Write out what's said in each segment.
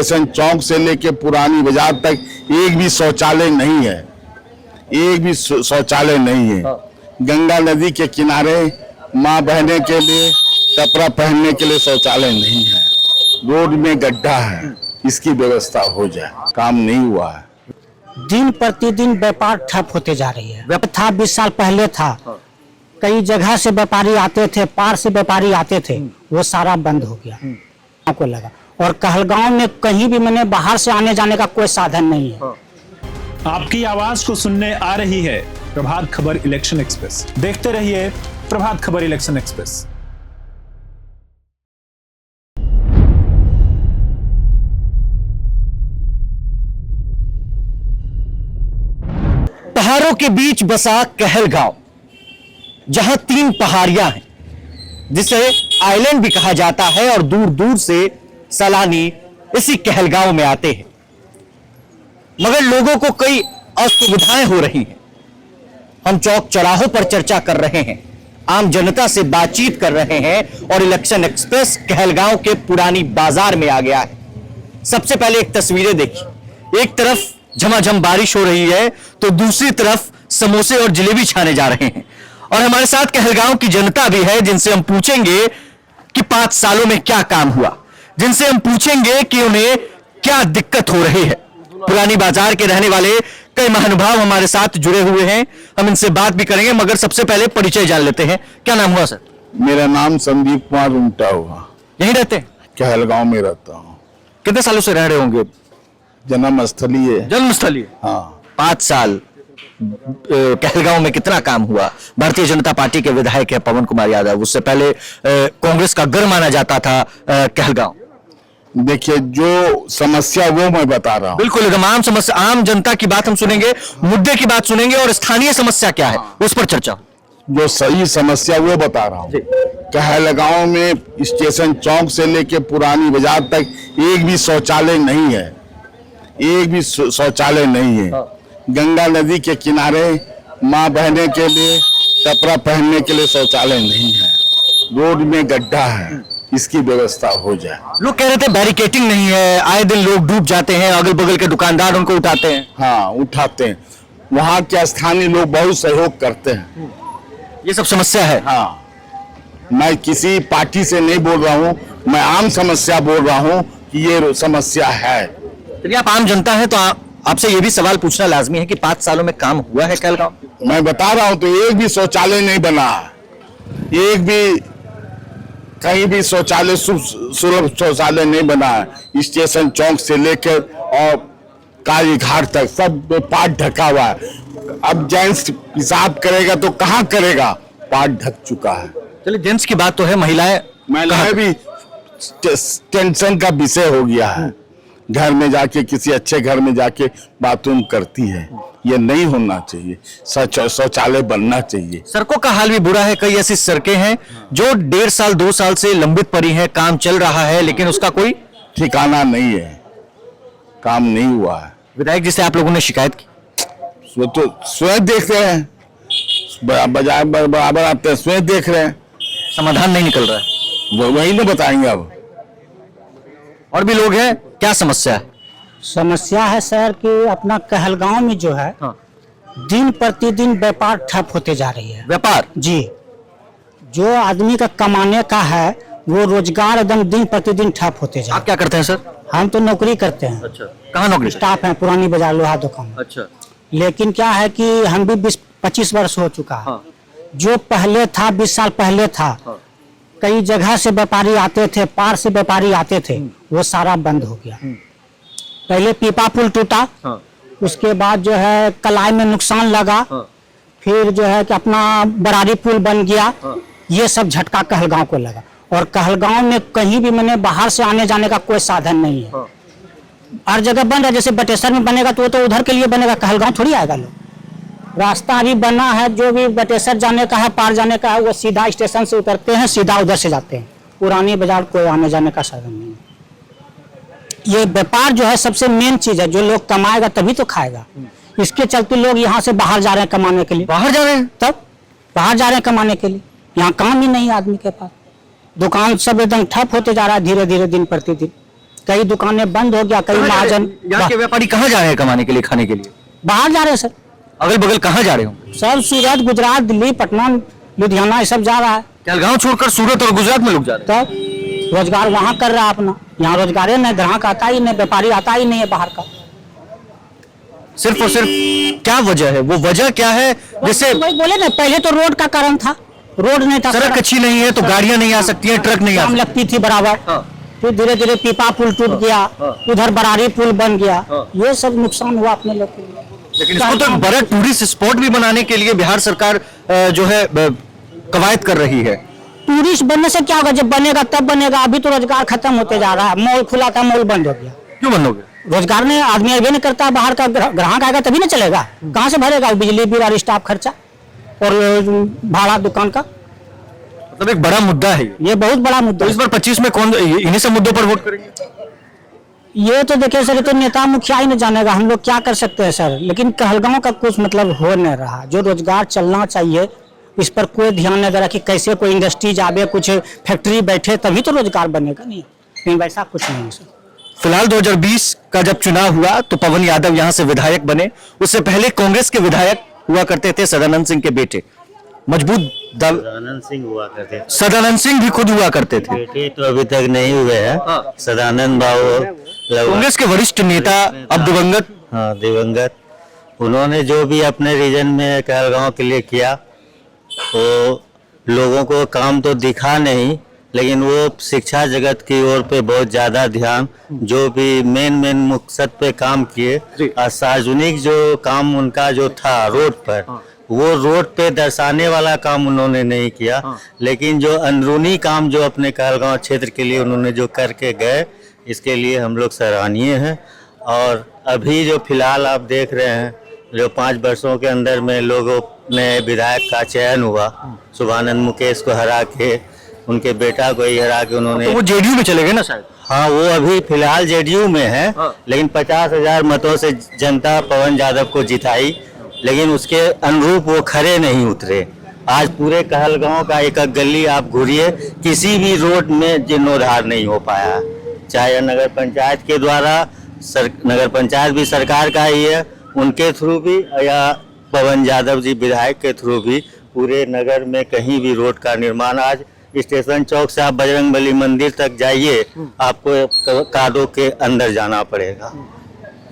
Station चौक से लेके पुरानी बाजार तक एक भी शौचालय नहीं है, एक भी शौचालय नहीं है। गंगा नदी के किनारे माँ बहने के लिए कपड़ा पहनने के लिए शौचालय नहीं है, रोड में गड्ढा है, इसकी व्यवस्था हो जाए। काम नहीं हुआ है। दिन प्रतिदिन व्यापार ठप होते जा रही है। था 20 साल पहले था, कई जगह से व्यापारी आते थे, पार से व्यापारी आते थे, वो सारा बंद हो गया आपको लगा। और कहलगांव में कहीं भी मैंने बाहर से आने जाने का कोई साधन नहीं है। आपकी आवाज को सुनने आ रही है प्रभात खबर इलेक्शन एक्सप्रेस। देखते रहिए प्रभात खबर इलेक्शन एक्सप्रेस। पहाड़ों के बीच बसा कहलगांव, जहां 3 पहाड़ियां हैं, जिसे आइलैंड भी कहा जाता है, और दूर दूर से सैलानी इसी कहलगांव में आते हैं। मगर लोगों को कई असुविधाएं हो रही हैं। हम चौक चौराहों पर चर्चा कर रहे हैं, आम जनता से बातचीत कर रहे हैं, और इलेक्शन एक्सप्रेस कहलगांव के पुरानी बाजार में आ गया है। सबसे पहले एक तस्वीरें देखिए। एक तरफ झमाझम बारिश हो रही है, तो दूसरी तरफ समोसे और जलेबी छाने जा रहे हैं। और हमारे साथ कहलगांव की जनता भी है, जिनसे हम पूछेंगे कि 5 सालों में क्या काम हुआ, जिनसे हम पूछेंगे कि उन्हें क्या दिक्कत हो रही है। पुरानी बाजार के रहने वाले कई महानुभाव हमारे साथ जुड़े हुए हैं, हम इनसे बात भी करेंगे। मगर सबसे पहले परिचय जान लेते हैं। क्या नाम हुआ सर? मेरा नाम संदीप कुमार उमटा हुआ। यहीं रहते हैं? कहलगांव में रहता हूँ। कितने सालों से रह रहे होंगे? जन्म स्थली है। जन्म स्थली? हाँ। 5 साल। कहलगांव में कितना काम हुआ? भारतीय जनता पार्टी के विधायक है पवन कुमार यादव, उससे पहले कांग्रेस का गढ़ माना जाता था कहलगांव। देखिए, जो समस्या वो मैं बता रहा हूँ। बिल्कुल, एकदम आम समस्या, आम जनता की बात हम सुनेंगे, मुद्दे की बात सुनेंगे, और स्थानीय समस्या क्या है उस पर चर्चा। जो सही समस्या वो बता रहा हूँ। कहलगांव में स्टेशन चौक से लेके पुरानी बाजार तक एक भी शौचालय नहीं है, एक भी शौचालय नहीं है। गंगा नदी के किनारे माँ बहने के लिए कपड़ा पहनने के लिए शौचालय नहीं है, रोड में गड्ढा है, इसकी व्यवस्था हो जाए। लोग कह रहे थे बैरिकेटिंग नहीं है, आए दिन लोग डूब जाते हैं, अगल बगल के दुकानदार उनको उठाते हैं। हाँ, उठाते हैं। वहाँ के स्थानीय लोग बहुत सहयोग करते हैं। ये सब समस्या है। हाँ, मैं किसी पार्टी से नहीं बोल रहा हूँ, मैं आम समस्या बोल रहा हूँ कि ये समस्या है। चलिए, आप आम जनता है तो आपसे ये भी सवाल पूछना लाजमी है कि 5 सालों में काम हुआ है कहलगांव? मैं बता रहा हूँ, तो एक भी शौचालय नहीं बना है, एक भी कहीं भी शौचालय सुलभ शौचालय नहीं बना है। स्टेशन चौक से लेकर और काली घाट तक सब पाट ढका हुआ है। अब जेंट्स हिसाब करेगा तो कहाँ करेगा, पाट ढक चुका है। चलिए, जेंट्स की बात तो है, महिलाएं भी टेंशन का विषय हो गया है। घर में जाके किसी अच्छे घर में जाके बाथरूम करती है, ये नहीं होना चाहिए। शौचालय बनना चाहिए। सड़कों का हाल भी बुरा है। कई ऐसी सड़कें हैं जो 1.5 साल 2 साल से लंबित पड़ी हैं, काम चल रहा है लेकिन उसका कोई ठिकाना नहीं है, काम नहीं हुआ है। विधायक जी से आप लोगों ने शिकायत की? वो तो स्वयं देख रहे हैं, बाजार बराबर आते हैं, स्वयं देख रहे हैं, समाधान नहीं निकल रहा है। वही ना बताएंगे। अब और भी लोग हैं, क्या समस्या है? समस्या है सर कि अपना कहलगांव में जो है दिन प्रतिदिन व्यापार ठप होते जा रही है। व्यापार? जी, जो आदमी का कमाने का है वो रोजगार एकदम दिन प्रतिदिन ठप होते जा। आप क्या करते हैं सर? हम तो नौकरी करते हैं। अच्छा, कहाँ नौकरी? स्टाफ है पुरानी बाजार लोहा दुकान। अच्छा। लेकिन क्या है कि हम भी 20-25 वर्ष हो चुका है। जो पहले था 20 साल पहले था, कई जगह से व्यापारी आते थे, पार से व्यापारी आते थे, वो सारा बंद हो गया। पहले पीपा पुल टूटा, उसके बाद जो है कलाई में नुकसान लगा, फिर जो है कि अपना बरारी पुल बन गया। ये सब झटका कहलगांव को लगा। और कहलगांव में कहीं भी मैंने बाहर से आने जाने का कोई साधन नहीं है। हर जगह बन रहा है। जैसे बटेसर में बनेगा तो वो तो उधर के लिए बनेगा, कहलगांव थोड़ी आएगा लोग। रास्ता अभी बना है, जो भी बटेसर जाने का है, पार जाने का है, वो सीधा स्टेशन से उतरते हैं, सीधा उधर से जाते हैं। पुरानी बाजार कोई आने जाने का साधन नहीं है। ये व्यापार जो है सबसे मेन चीज है, जो लोग कमाएगा तभी तो खाएगा। इसके चलते लोग यहाँ से बाहर जा रहे हैं कमाने के लिए। बाहर जा रहे हैं? तब बाहर जा रहे हैं कमाने के लिए, यहाँ काम ही नहीं है आदमी के पास। दुकान सब एकदम ठप होते जा रहा है धीरे धीरे दिन प्रतिदिन। कई दुकानें बंद हो गया, कई महाजन यहाँ के व्यापारी कहाँ जा रहे हैं कमाने के लिए, खाने के लिए? बाहर जा रहे हैं सर। अगल बगल कहाँ जा रहे होंगे? सब सूरत, गुजरात, दिल्ली, पटना, लुधियाना, ये सब जा रहा है। कहलगांव छोड़कर सूरत और गुजरात में लोग जा रहे हैं। तब रोजगार वहाँ कर रहा है अपना, यहाँ रोजगार है नहीं, ग्राहक आता ही नहीं, व्यापारी आता ही नहीं है बाहर का। सिर्फ और सिर्फ क्या वजह है? वो वजह क्या है? जैसे वही बोले ना, पहले तो रोड का कारण था, रोड नहीं था, सड़क अच्छी नहीं है तो गाड़ियां नहीं आ सकती हैं, ट्रक नहीं आ काम सकती। लगती थी बराबर। फिर धीरे धीरे पीपा पुल टूट गया, उधर बरारी पुल बन गया, ये सब नुकसान हुआ अपने लोग के लिए। लेकिन इसको तो एक बड़ा टूरिस्ट स्पॉट भी बनाने के लिए बिहार सरकार जो है कवायद कर रही है। टूरिस्ट बनने से क्या होगा? जब बनेगा तब बनेगा। अभी तो रोजगार खत्म होते जा रहा है। मॉल खुला था, मॉल बंद हो गया। क्यों बंद हो गया? रोजगार नहीं, आदमी अभी नहीं करता, बाहर का ग्राहक आएगा तभी ना चलेगा। कहाँ से भरेगा बिजली बिल और स्टाफ खर्चा और भाड़ा दुकान का? मतलब एक बड़ा मुद्दा है ये बहुत बड़ा मुद्दा तो है। इस बार 25 में कौन इन्हीं सब मुद्दों पर वोट करेंगे? ये तो देखिए सर, ये तो नेता मुखिया ही नहीं जानेगा, हम लोग क्या कर सकते हैं सर। लेकिन कहलगांव का कुछ मतलब हो नहीं रहा। जो रोजगार चलना चाहिए इस पर कोई ध्यान नहीं दे रहा कि कैसे कोई इंडस्ट्रीज आवे, कुछ फैक्ट्री बैठे, तभी तो रोजगार बनेगा। नहीं, लेकिन वैसा कुछ नहीं है सर। फिलहाल 2020 का जब चुनाव हुआ तो पवन यादव यहाँ से विधायक बने। उससे पहले कांग्रेस के विधायक हुआ करते थे सदानंद सिंह के बेटे, मजबूत सदानंद सिंह हुआ करते थे। सदानंद सिंह भी खुद हुआ करते थे। बेटे तो अभी तक नहीं हुए हैं। सदानंद बाबू कांग्रेस के वरिष्ठ नेता अब दिवंगत, हाँ दिवंगत, उन्होंने जो भी अपने रीजन में कहलगांव के लिए किया वो लोगों को काम तो दिखा नहीं, लेकिन वो शिक्षा जगत की ओर पे बहुत ज्यादा ध्यान, जो भी मेन मकसद पे काम किए और सार्वजनिक जो काम उनका जो था रोड पर, वो रोड पे दर्शाने वाला काम उन्होंने नहीं किया। लेकिन जो अंदरूनी काम जो अपने कहलगांव क्षेत्र के लिए उन्होंने जो करके गए, इसके लिए हम लोग सराहनीय हैं। और अभी जो फिलहाल आप देख रहे हैं, जो 5 वर्षों के अंदर में लोगों में विधायक का चयन हुआ, शुभानंद मुकेश को हरा के, उनके बेटा को ही हरा के उन्होंने, तो वो जेडीयू में चले गए ना शायद। हाँ वो अभी फिलहाल जेडीयू में है। लेकिन 50,000 मतों से जनता पवन यादव को जिताई, लेकिन उसके अनुरूप वो खरे नहीं उतरे। आज पूरे कहलगांव का एक गली आप घूरिए, किसी भी रोड में जीर्णोद्धार नहीं हो पाया। चाहे नगर पंचायत के द्वारा, नगर पंचायत भी सरकार का ही है, उनके थ्रू भी, या पवन यादव जी विधायक के थ्रू भी पूरे नगर में कहीं भी रोड का निर्माण, आज स्टेशन चौक से आप बजरंगबली मंदिर तक जाइए, आपको कादों के अंदर जाना पड़ेगा।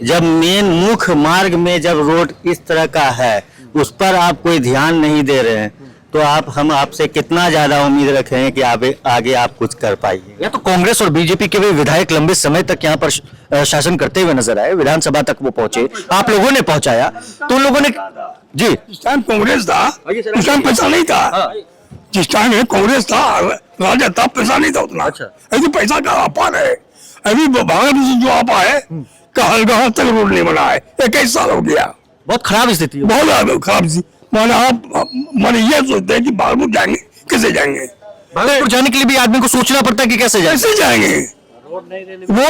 जब मेन मुख्य मार्ग में जब रोड इस तरह का है, उस पर आप कोई ध्यान नहीं दे रहे हैं, तो हम आपसे कितना ज्यादा उम्मीद रखे हैं कि आगे आप कुछ कर पाइए। या तो कांग्रेस और बीजेपी के भी विधायक लंबे समय तक यहाँ पर शासन करते हुए नजर आए, विधानसभा तक वो पहुंचे, आप लोगों ने पहुंचाया, तो उन लोगों ने जी जिस टाइम कांग्रेस था उस टाइम पैसा नहीं था। जिस टाइम कांग्रेस था, राजा था, पैसा नहीं था उतना। अभी पैसा का आपा है। अभी भागलपुर से जो आपा है, कहलगांव तक रोड नहीं बना है, 21 साल हो गया। बहुत खराब स्थिति है। बहुत खराब स्थिति। माने ये सोचते हैं कि भागलपुर जाएंगे, कैसे जाएंगे? भागलपुर जाने के लिए भी आदमी को सोचना पड़ता है कि कैसे जाए। कैसे जाएंगे? रोड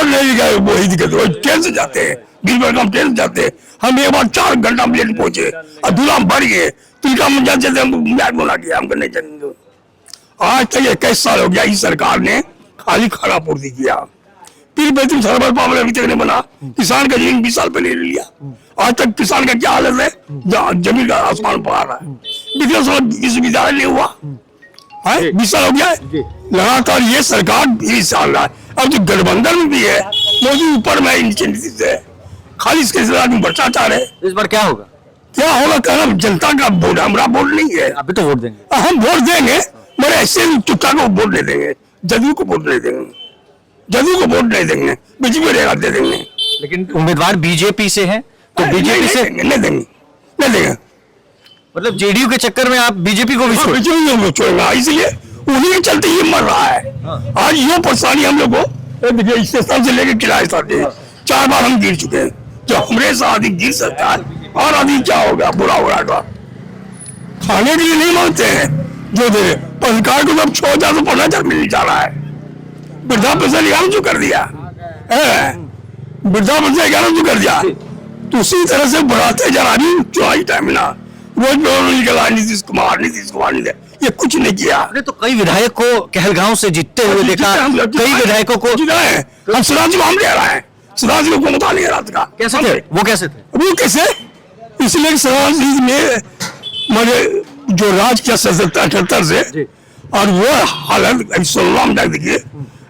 नहीं गए, वही दिक्कत है। ट्रेन से जाते हैं, दिन भर हम ट्रेन से जाते हैं। हम एक बार 4 घंटा में लेट पहुंचे और दूल्हा भर गए, तिलका में जाते थे, हमको मैट बोला कि हमको नहीं जाएंगे। आज तक 21 साल हो गया, इस सरकार ने खाली खाना पूर्ति किया। फिर बेतुल सरबर पावर अभी तक नहीं बना। किसान का जमीन 20 साल पहले ले लिया। आज तक किसान का क्या हालत है? जमीन का आसमान पड़ा रहा है। विश्वविद्यालय नहीं हुआ है, 20 साल हो गया है लगातार। ये सरकार 20 साल रहा है। अब जो गठबंधन में भी है, मोदी ऊपर में नीचे नीति से, खाली इसके में भ्रष्टाचार है। इस बार क्या होगा? क्या होगा? कहना जनता का वोट, हमारा वोट नहीं है। अभी तो वोट देंगे, हम वोट देंगे, मगर ऐसे चुट्टा को वोट नहीं देंगे, जदयू को वोट नहीं देंगे, जदयू को वोट नहीं देंगे, बीजेपी रहेगा दे देंगे। लेकिन उम्मीदवार बीजेपी से हैं, तो बीजेपी से नहीं देंगे। मतलब जेडीयू के चक्कर में आप बीजेपी को भी छोड़ेगा, इसलिए उन्हीं के चलते ये मर रहा है। आज ये परेशानी हम लोग को स्टेशन से लेकर किला तक 4 बार हम गिर चुके हैं। जो हमारे साथ गिर सकता है, और अभी क्या होगा? बुरा होगा। खाने के लिए नहीं मांगते हैं जो दे, सरकार को जब 6,000 से 15,000 मिल जा रहा है। वृद्धा पेंशन 1100 कर दिया, वृद्धा पेंशन 1100 कर दिया। तो उसी तरह से बढ़ाते जा रहा है। चुनावी टाइम ना रोज निकला नीतीश कुमार ये कुछ नहीं किया। आपने तो कई विधायक को कहलगांव से जीतते हुए देखा, कई विधायकों को जीता है। हम सुराज को हम ले रहा है, सुराज को मौका नहीं रात का। कैसे थे वो, कैसे थे वो कैसे? इसलिए सुराज जी ने मैंने जो राज किया 77-78 से, और वो हालत अभी 16 में देखिए,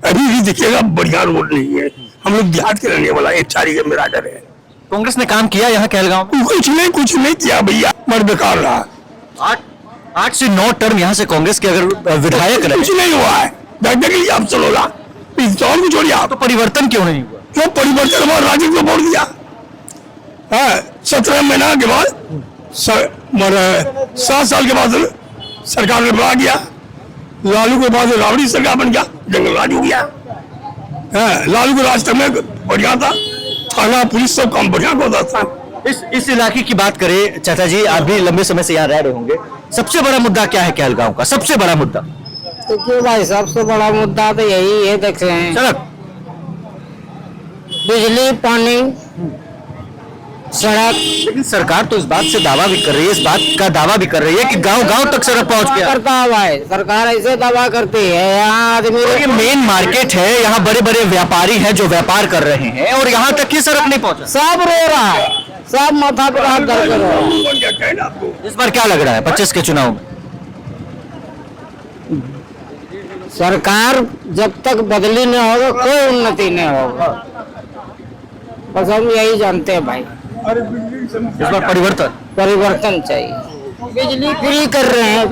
अभी भी दिखेगा बढ़िया रोड नहीं है। हम लोग देहात के रहने वाला एक चारी के मेरा घर है। कांग्रेस ने काम किया यहाँ कहलगांव में? कुछ नहीं किया भैया, मर बेकार रहा। 8 से 9 टर्म यहाँ से कांग्रेस के अगर विधायक रहे, कुछ नहीं हुआ है। देखिए आप चलो ना, को छोड़िए आप। तो परिवर्तन क्यों नहीं हुआ? क्यों परिवर्तन हुआ? राजद को वोट दिया 17 महीना के बाद, 7 साल के बाद सरकार ने बना दिया। लालू के बाद रावड़ी सरकार बन गया, जंगल राज हो गया। लालू के राज में बढ़िया था, थाना पुलिस सब काम बढ़िया होता था। इस इलाके की बात करें चाचा जी, आप भी लंबे समय से यहाँ रह रहे होंगे, सबसे बड़ा मुद्दा क्या है कहलगांव का? सबसे बड़ा मुद्दा तो क्यों भाई, सबसे बड़ा मुद्दा तो यही है, देख रहे हैं, सड़क, बिजली, पानी, सड़क। लेकिन सरकार तो इस बात से दावा भी कर रही है, इस बात का दावा भी कर रही है कि गांव-गांव तक सड़क पहुंच गया। करता है भाई, सरकार ऐसे दावा करती है। यहाँ आदमी, ये मेन मार्केट है, यहाँ बड़े बड़े व्यापारी हैं जो व्यापार कर रहे हैं, और यहाँ तक की सड़क नहीं पहुंचा। सब रो रहा है, सब माथा पे हाथ धर के रो रहा है। इस बार क्या लग रहा है 25 के चुनाव में? सरकार जब तक बदली नहीं होगा कोई उन्नति नहीं होगा, बस हम यही जानते हैं भाई। इस बार परिवर्तन चाहिए। बिजली फ्री कर रहे हैं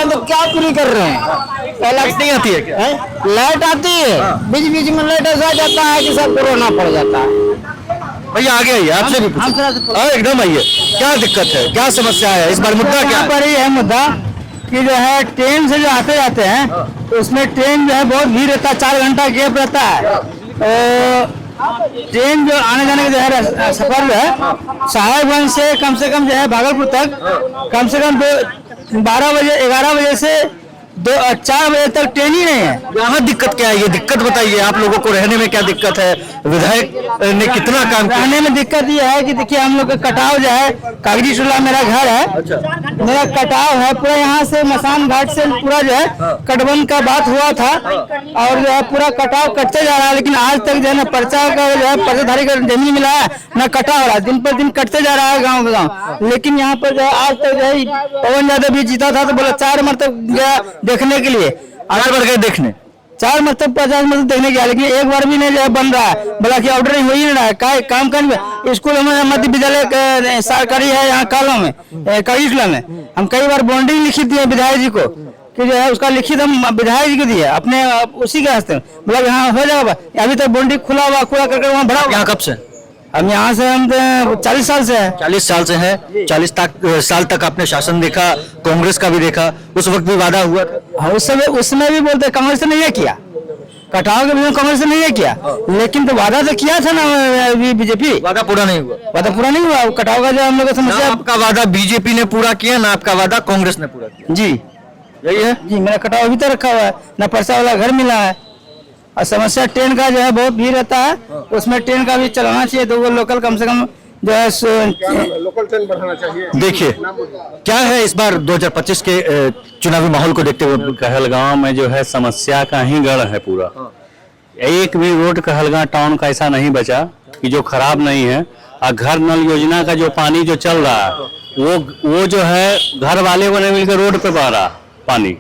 तो क्या फ्री कर रहे हैं? लाइट नहीं आती है क्या? लाइट आती है, बीच बीच में लाइट ऐसा जाता है कि सब कोरोना पड़ जाता है। भैया आगे आइए, आपसे भी पूछो। एकदम आइए, क्या दिक्कत है, क्या समस्या है इस बार? मुद्दा क्या है? पर है मुद्दा कि जो है ट्रेन से जो आते जाते हैं तो उसमें ट्रेन जो है बहुत भीड़ रहता है, 4 घंटा गैप रहता है। ट्रेन जो आने जाने का जो है सफर जो है साहेबगंज से कम जो है भागलपुर तक कम से कम 12 बजे 11 बजे से 4 बजे तक ट्रेन ही नहीं है। यहाँ दिक्कत क्या है, ये दिक्कत बताइए। आप लोगों को रहने में क्या दिक्कत है? विधायक ने कितना काम किया? रहने में दिक्कत ये है कि देखिए हम लोग का कटाव जो है, कागजी टोला मेरा घर है। मेरा कटाव है पूरा, यहाँ से मसान घाट से पूरा जो है कटबंध का बात हुआ था, और जो है पूरा कटाव कटते जा रहा है, लेकिन आज तक जो है ना पर्चा का जो है पर्चाधारी का जमीन मिला है ना कटा हो रहा है, दिन पर दिन कटते जा रहा है गाँव। लेकिन यहाँ पर जो है आज तक जो है पवन यादव भी जीता था तो बोला 4 मरतब गया देखने के लिए, आगे बढ़ गए देखने, 4 मरतब 50 मरतब देखने गया, लेकिन एक बार भी नहीं जो है बन रहा है। बोला कि ऑर्डर हो ही नहीं रहा है, काम कर स्कूल में मध्य विद्यालय सरकारी है यहाँ कालों में कईसला में, हम कई बार बॉन्डिंग लिखी दिए विधायक जी को कि जो है उसका लिखित हम विधायक जी को दिए अपने उसी के हस्ते। बोला कि हाँ हो जाएगा, अभी तक बॉन्डिंग खुला हुआ कूड़ा करके वहाँ भरा। यहाँ कब से? हम यहाँ से हम 40 साल से है। 40 साल से है। 40 साल तक आपने शासन देखा, कांग्रेस का भी देखा, उस वक्त भी वादा हुआ था। उसमें भी बोलते कांग्रेस ने नहीं किया, कटाव के भी कांग्रेस ने नहीं किया, लेकिन तो वादा तो किया था ना बीजेपी। वादा पूरा नहीं हुआ, कटाव का जो हम लोग समस्या। आपका वादा बीजेपी ने पूरा किया ना, आपका वादा कांग्रेस ने पूरा किया? जी यही है जी, मेरा कटाव अभी तक रखा हुआ है, ना पर्चा वाला घर मिला है, और समस्या ट्रेन का जो है बहुत भीड़ रहता है, उसमें ट्रेन का भी चलाना चाहिए, तो वो लोकल कम से कम जो है लोकल ट्रेन बढ़ाना चाहिए। देखिए क्या है इस बार 2025 के चुनावी माहौल को देखते हुए? कहलगांव में जो है समस्या का ही गढ़ है पूरा। एक भी रोड कहलगांव टाउन का ऐसा नहीं बचा कि जो खराब नहीं है। और घर नल योजना का जो पानी जो चल रहा है वो जो है घर वाले को नहीं मिलकर रोड पे बह रहा पानी।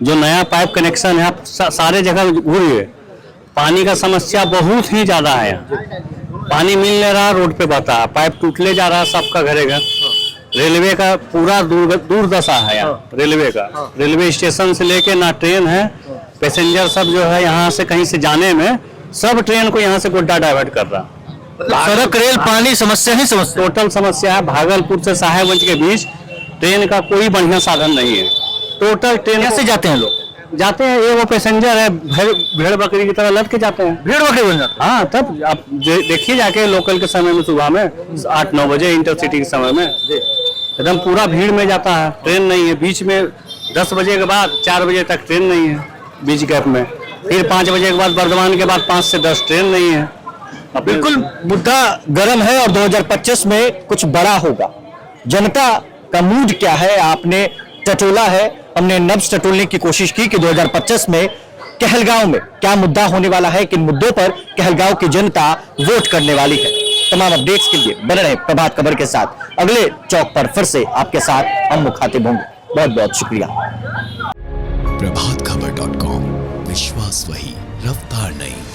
जो नया पाइप कनेक्शन है सारे जगह घूरिए, पानी का समस्या बहुत ही ज्यादा है यहाँ। पानी मिल नहीं रहा, रोड पे बहता है, पाइप टूटले जा रहा है सबका घरे घर। रेलवे का पूरा दुर्दशा है यहाँ रेलवे का। रेलवे स्टेशन से लेके ना ट्रेन है, पैसेंजर सब जो है यहाँ से कहीं से जाने में सब ट्रेन को यहाँ से गोड्डा डाइवर्ट कर रहा। सड़क रेल पानी समस्या ही समस्या, टोटल समस्या है। भागलपुर से साहेबगंज के बीच ट्रेन का कोई बढ़िया साधन नहीं है। टोटल ट्रेन कैसे जाते हैं लोग? जाते हैं, ये वो पैसेंजर है भेड़ बकरी की तरह लद के जाते हैं। भेड़ बकरी बन जाते हैं? हाँ, तब आप देखिए जाके लोकल के समय में सुबह में 8-9 बजे इंटरसिटी के समय में एकदम पूरा भीड़ में जाता है। ट्रेन नहीं है, बीच में 10 बजे के बाद 4 बजे तक ट्रेन नहीं है बीच गैप में, फिर 5 बजे के बाद बर्धमान के बाद 5 से 10 ट्रेन नहीं है। बिल्कुल मुद्दा गर्म है और 2025 में कुछ बड़ा होगा। जनता का मूड क्या है आपने टटोला है, हमने नब्ज टटोलने की कोशिश की कि 2025 में कहलगांव में क्या मुद्दा होने वाला है, किन मुद्दों पर कहलगांव की जनता वोट करने वाली है। तमाम अपडेट्स के लिए बने रहे प्रभात खबर के साथ। अगले चौक पर फिर से आपके साथ हम मुखातिब होंगे। बहुत बहुत शुक्रिया। प्रभातखबर.com, विश्वास वही, रफ्तार नहीं।